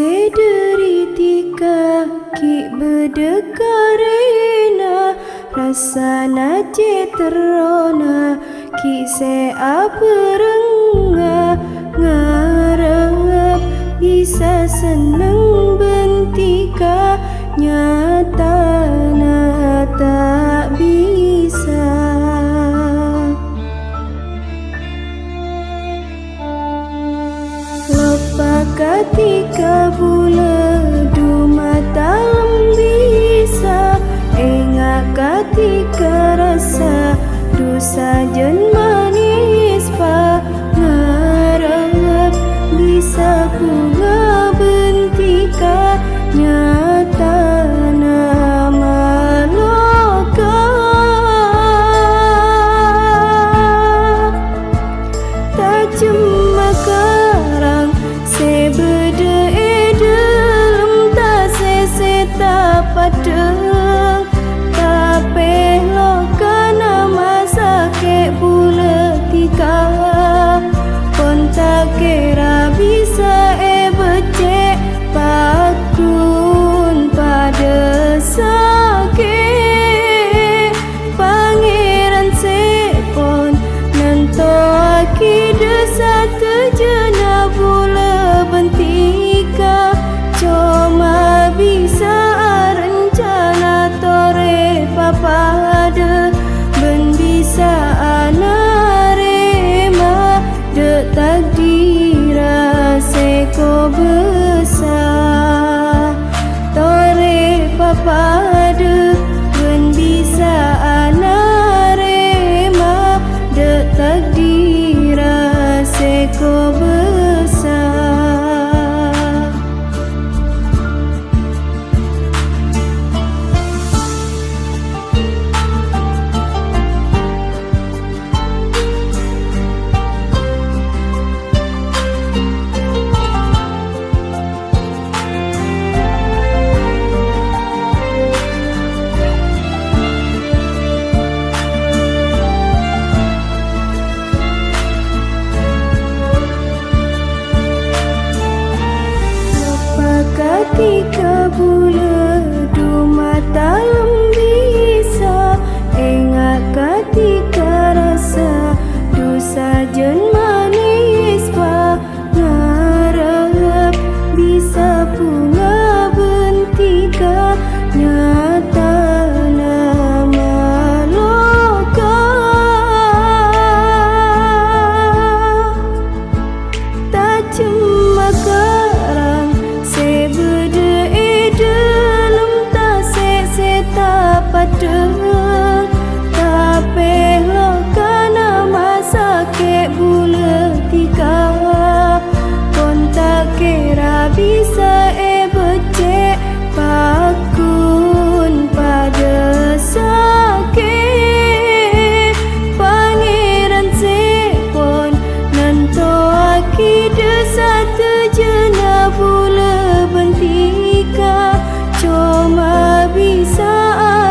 Sederi tika ki berdekarena rasana ceterona ki se aperenga ngarep bisa seneng bentika nyata tak bisa. Lepa ketika bula mata bisa engak ketika rasa dosa jen manis pa ngarep bisa bunga bentika nyata nama loka tak cuma karang sebeda dalam tak seseta padeng tapi loka nama sakit bula tika pun tak kira bisa becek pakun pada sakit pangeran sepon nanto akida satu jena bula bentika cuma bisa rencana tore papada ben bisa anarema de takdira seko besar tore papada ben bisa anarema de takdira seko besar. Ketika bula mata bisa engak ketika rasa dosa jen manis pa ngarep bisa bunga bentika nyata nama loka tak cuma karang sebeda dalam tak seseta padeng tapi loka nama sakit bula tika pun tak kira bisa becek pakun pada sakit pangeran sepon nanto akida satu jena bula bentika cuma bisa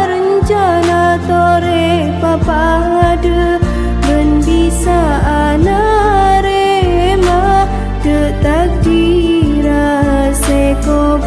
rencana tore papada ben bisa anarema de takdira seko